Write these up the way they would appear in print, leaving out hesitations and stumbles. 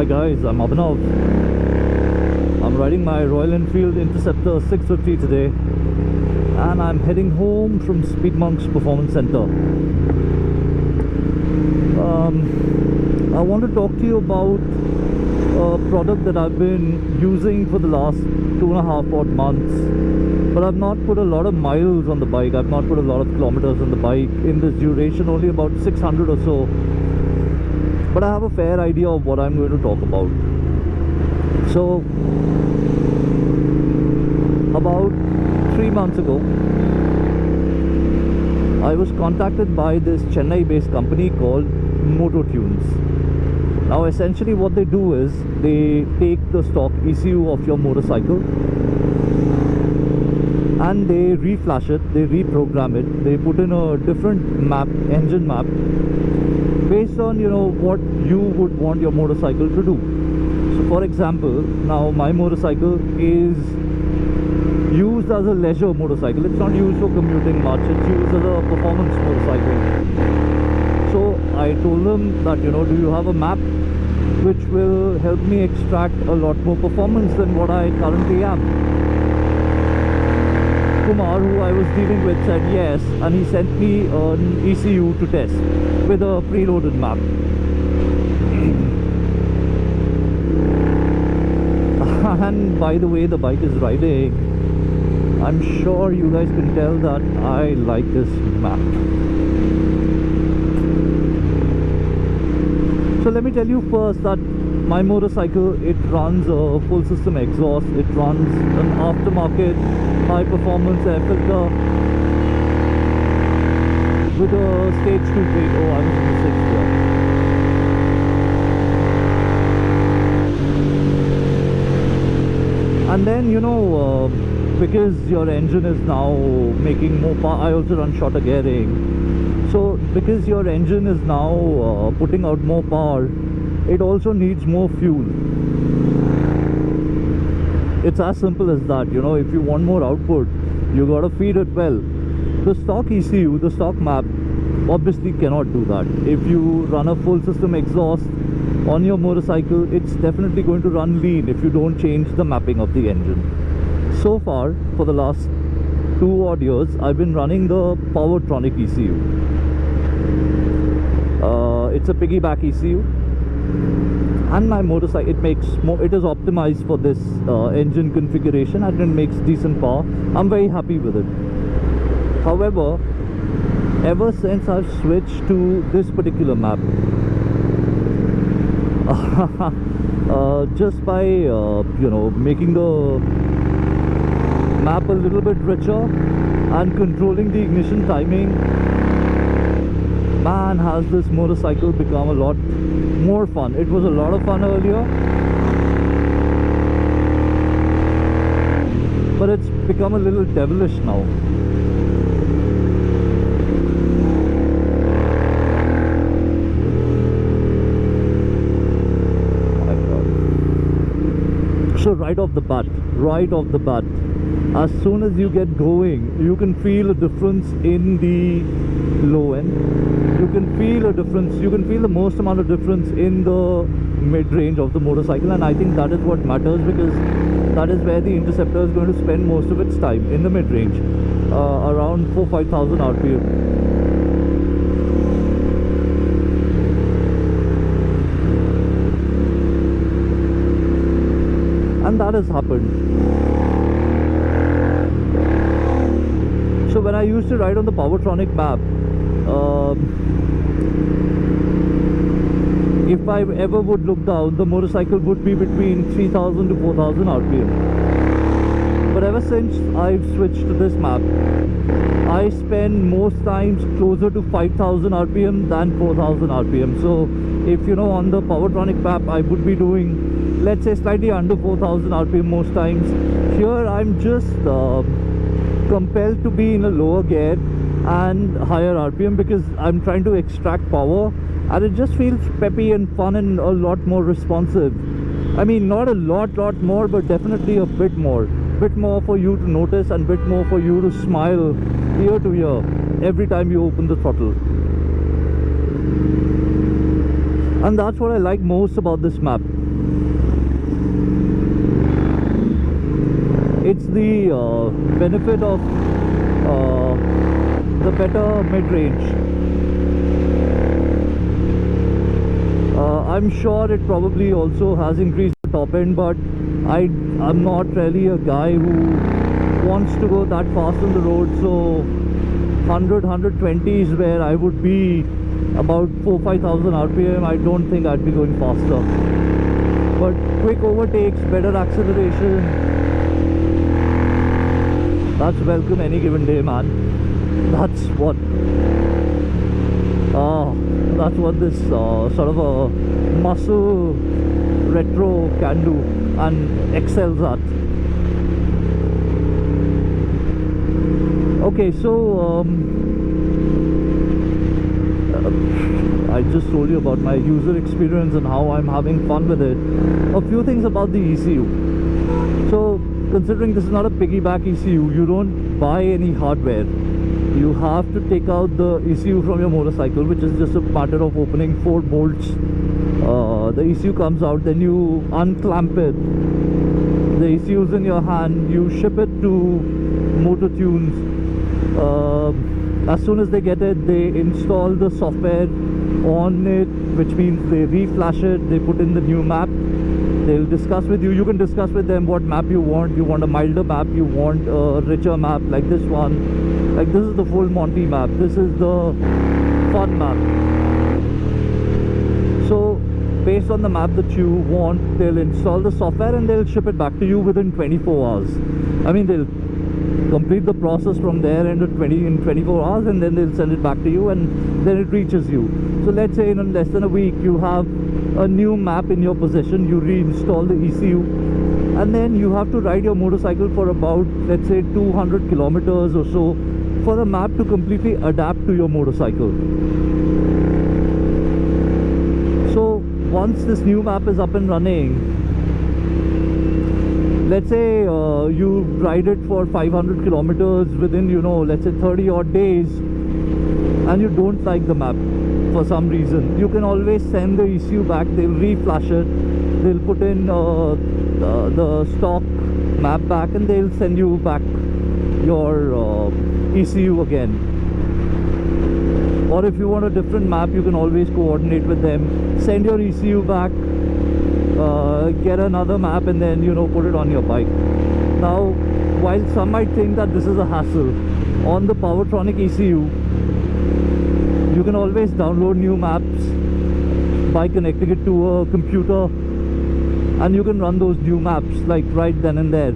Hi guys, I'm Abhinav. I'm riding my Royal Enfield Interceptor 650 today, and I'm heading home from Speed Monk's Performance Center. I want to talk to you about a product that I've been using for the last 2.5 odd months, but I've not put a lot of miles on the bike. I've not put a lot of kilometers on the bike in this duration, only about 600 or so. But I have a fair idea of what I'm going to talk about. So, about 3 months ago, I was contacted by this Chennai-based company called Moto Tunes. Now, essentially what they do is they take the stock ECU of your motorcycle and they reflash it, they reprogram it, they put in a different map, engine map, based on, you know, what you would want your motorcycle to do. So for example, now my motorcycle is used as a leisure motorcycle. It's not used for commuting much, it's used as a performance motorcycle. So I told them that, you know, do you have a map which will help me extract a lot more performance than what I currently am? Kumar, who I was dealing with, said yes, and he sent me an ECU to test with a preloaded map. And by the way the bike is riding, I'm sure you guys can tell that I like this map. So let me tell you first that my motorcycle, it runs a full system exhaust, it runs an aftermarket high performance air filter with a stage 2 brake. Oh, I was in the 6th gear. And then, you know, because your engine is now making more power, I also run shorter gearing. So because your engine is now putting out more power, it also needs more fuel. It's as simple as that. You know, if you want more output, you gotta feed it well. The stock ECU, the stock map, obviously cannot do that. If you run a full system exhaust on your motorcycle, it's definitely going to run lean if you don't change the mapping of the engine. So far, for the last 2 odd years, I've been running the Powertronic ECU. It's a piggyback ECU, and my motorcycle, it is optimized for this engine configuration, and it makes decent power. I'm very happy with it. However, ever since I've switched to this particular map, just by you know, making the map a little bit richer and controlling the ignition timing, man, has this motorcycle become a lot more fun. It was a lot of fun earlier, but it's become a little devilish now. So right off the bat, as soon as you get going, you can feel a difference in the low end. You can feel a difference, you can feel the most amount of difference in the mid-range of the motorcycle, and I think that is what matters, because that is where the Interceptor is going to spend most of its time, in the mid-range, around 4,000-5,000 RPM. And that has happened. So when I used to ride on the Powertronic map, if I ever would look down, the motorcycle would be between 3,000 to 4,000 RPM. But ever since I've switched to this map, I spend most times closer to 5,000 RPM than 4,000 RPM. So if, you know, on the Powertronic map, I would be doing, let's say, slightly under 4,000 RPM most times. Here I'm just compelled to be in a lower gear and higher RPM because I'm trying to extract power, and it just feels peppy and fun and a lot more responsive. I mean, not a lot more, but definitely a bit more for you to notice, and bit more for you to smile ear to ear every time you open the throttle. And that's what I like most about this map. it's the benefit of the better mid-range. I'm sure it probably also has increased the top end, but I'm not really a guy who wants to go that fast on the road, so 120 is where I would be. About 4,000-5,000 RPM, I don't think I'd be going faster. But quick overtakes, better acceleration, that's welcome any given day, man. That's what this sort of a muscle retro can do and excels at. Okay, so I just told you about my user experience and how I'm having fun with it. A few things about the ECU. So considering this is not a piggyback ECU, you don't buy any hardware. You have to take out the ECU from your motorcycle, which is just a matter of opening 4 bolts. The ECU comes out, then you unclamp it. The ECU is in your hand, you ship it to Moto Tunes. As soon as they get it, they install the software on it, which means they reflash it, they put in the new map. They'll discuss with you. You can discuss with them what map you want. You want a milder map, you want a richer map like this one. Like this is the full Monty map, this is the fun map. So based on the map that you want, they'll install the software and they'll ship it back to you within 24 hours. I mean, they'll complete the process from there in 24 hours, and then they'll send it back to you, and then it reaches you. So let's say in less than a week you have a new map in your possession, you reinstall the ECU, and then you have to ride your motorcycle for about, let's say, 200 kilometers or so for the map to completely adapt to your motorcycle. So once this new map is up and running, let's say you ride it for 500 kilometers within, let's say 30 odd days, and you don't like the map for some reason, you can always send the ECU back. They'll reflash it, they'll put in the stock map back, and they'll send you back your ECU again. Or if you want a different map, you can always coordinate with them, send your ECU back, get another map, and then put it on your bike. Now, while some might think that this is a hassle, on the Powertronic ECU you can always download new maps by connecting it to a computer, and you can run those new maps like right then and there.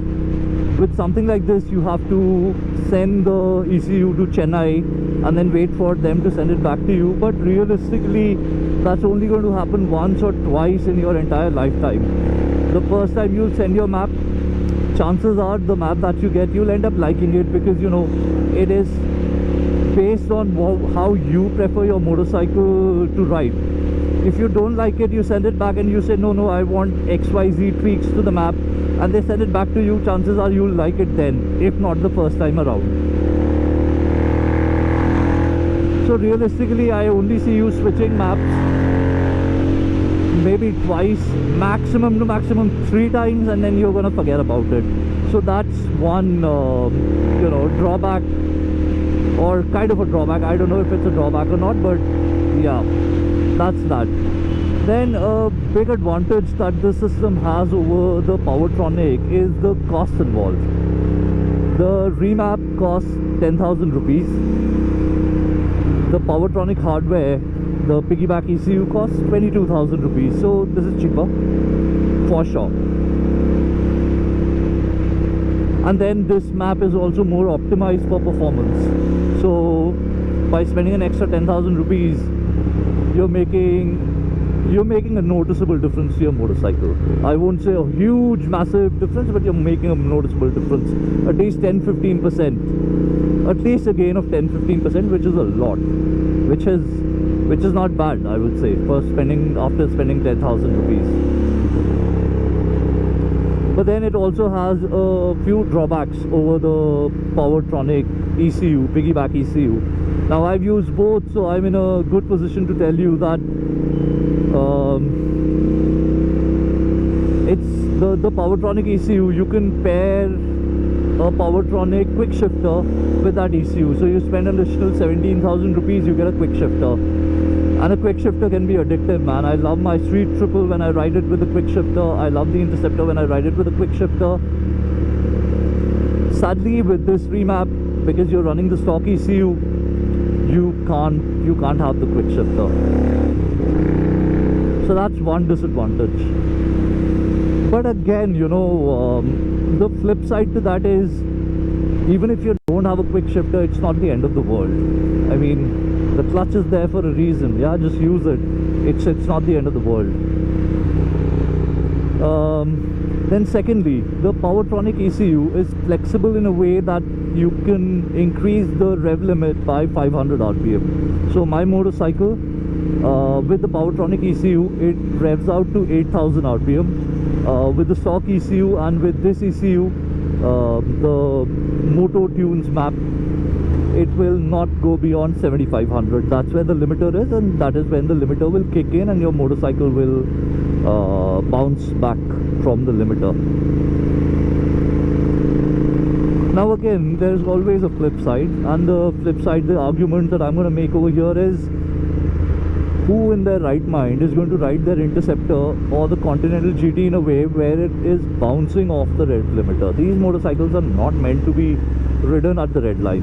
With something like this, you have to send the ECU to Chennai and then wait for them to send it back to you. But realistically, that's only going to happen once or twice in your entire lifetime. The first time you'll send your map, chances are the map that you get, you'll end up liking it, because it is based on how you prefer your motorcycle to ride. If you don't like it, you send it back and you say, no, I want XYZ tweaks to the map, and they send it back to you. Chances are you'll like it then, if not the first time around. So realistically, I only see you switching maps maybe twice, maximum to maximum 3 times, and then you're gonna forget about it. So that's one drawback, or kind of a drawback. I don't know if it's a drawback or not, but yeah, that's that. Then a big advantage that this system has over the Powertronic is the cost involved. The remap costs 10,000 rupees. The Powertronic hardware, the piggyback ECU, costs 22,000 rupees. So this is cheaper for sure. And then this map is also more optimized for performance. So by spending an extra 10,000 rupees, you're making a noticeable difference to your motorcycle. I won't say a huge massive difference, but you're making a noticeable difference, at least 10-15%, at least a gain of 10-15%, which is a lot, which is not bad, I would say, after spending 10,000 rupees. But then it also has a few drawbacks over the Powertronic ECU, piggyback ECU. Now I've used both, so I'm in a good position to tell you that it's the Powertronic ECU. You can pair a Powertronic quick shifter with that ECU. So you spend an additional 17,000 rupees, you get a quick shifter. And a quick shifter can be addictive, man. I love my Street Triple when I ride it with a quick shifter. I love the Interceptor when I ride it with a quick shifter. Sadly, with this remap, because you're running the stock ECU, you can't have the quick shifter. So that's one disadvantage. But again, you know, the flip side to that is, even if you don't have a quick shifter, it's not the end of the world. I mean, the clutch is there for a reason. Yeah, just use it. It's not the end of the world. Then secondly, the Powertronic ECU is flexible in a way that you can increase the rev limit by 500 RPM. So my motorcycle, with the Powertronic ECU, it revs out to 8,000 RPM. With the stock ECU and with this ECU, the Moto Tunes map, it will not go beyond 7,500. That's where the limiter is, and that is when the limiter will kick in and your motorcycle will bounce back from the limiter. Now again, there's always a flip side, and the flip side, the argument that I'm going to make over here is, who in their right mind is going to ride their Interceptor or the Continental GT in a way where it is bouncing off the red limiter? These motorcycles are not meant to be ridden at the red line.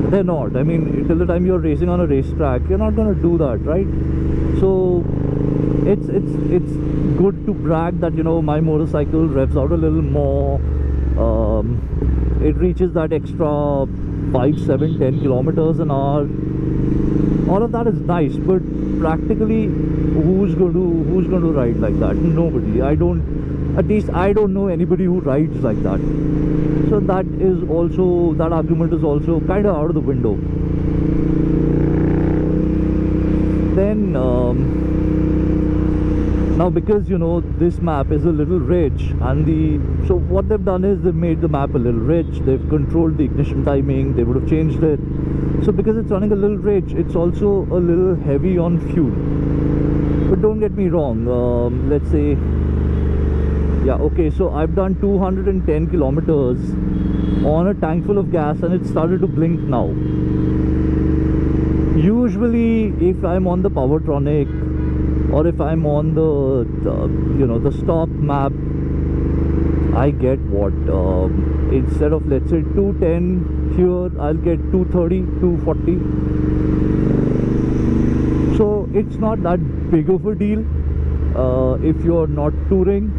They're not. I mean, till the time you're racing on a racetrack, you're not going to do that, right? So it's good to brag that, you know, my motorcycle revs out a little more. It reaches that extra 5, 7, 10 kilometers an hour. All of that is nice, but practically, who's going to ride like that? Nobody. At least I don't know anybody who rides like that. So that argument is also kind of out of the window. Then now, because, you know, this map is a little ridge, and so what they've done is they've made the map a little ridge. They've controlled the ignition timing. They would have changed it. So because it's running a little ridge, it's also a little heavy on fuel. But don't get me wrong, let's say, yeah, okay, so I've done 210 kilometers on a tank full of gas, and it started to blink now. Usually, if I'm on the Powertronic, or if I'm on the stock map, I get what, instead of, let's say, 210 here, I'll get 230, 240. So it's not that big of a deal if you're not touring.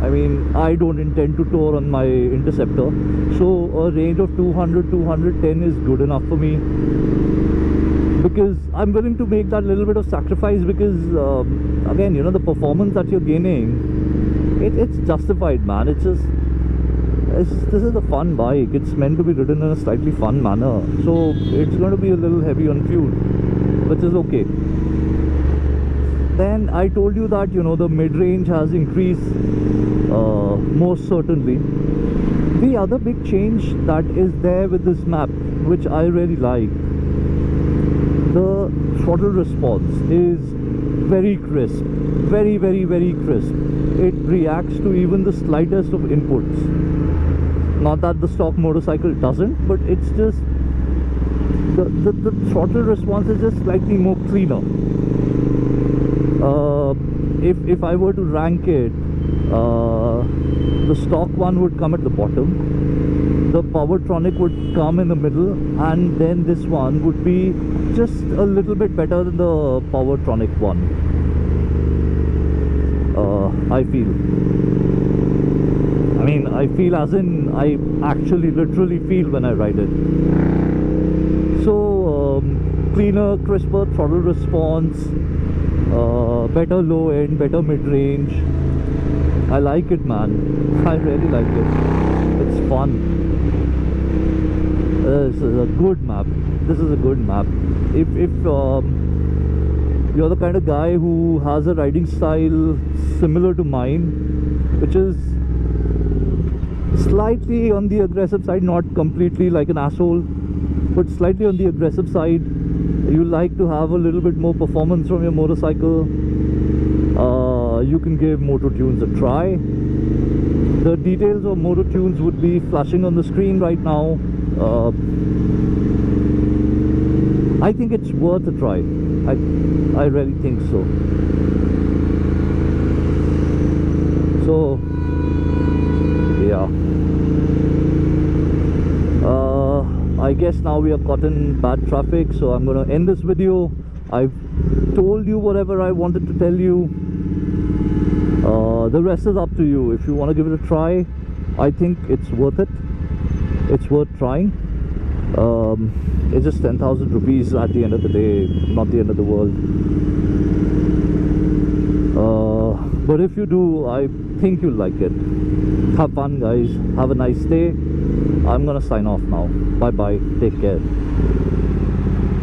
I mean, I don't intend to tour on my Interceptor, so a range of 200, 210 is good enough for me, because I'm willing to make that little bit of sacrifice, because again, you know, the performance that you're gaining, it's justified, man. This is a fun bike. It's meant to be ridden in a slightly fun manner, so it's going to be a little heavy on fuel, which is okay. Then I told you that, you know, the mid-range has increased, most certainly. The other big change that is there with this map, which I really like, the throttle response is very crisp, very, very, very crisp. It reacts to even the slightest of inputs. Not that the stock motorcycle doesn't, but it's just the throttle response is just slightly more cleaner. If I were to rank it, the stock one would come at the bottom, the Powertronic would come in the middle, and then this one would be just a little bit better than the Powertronic one, I feel. I mean, I feel as in I actually literally feel when I ride it. So cleaner, crisper throttle response, better low end, better mid-range. I like it, man. I really like it. It's fun. This is a good map. This is a good map. If you're the kind of guy who has a riding style similar to mine, which is slightly on the aggressive side, not completely like an asshole, but slightly on the aggressive side, you like to have a little bit more performance from your motorcycle, you can give Moto Tunes a try. The details of Moto Tunes would be flashing on the screen right now. I think it's worth a try. I really think so. So yeah, I guess now we are caught in bad traffic, so I'm gonna end this video. I've told you whatever I wanted to tell you. The rest is up to you. If you want to give it a try, I think it's worth it. It's worth trying. It's just 10,000 rupees at the end of the day, not the end of the world. But if you do, I think you'll like it. Have fun, guys. Have a nice day. I'm gonna sign off now. Bye bye. Take care.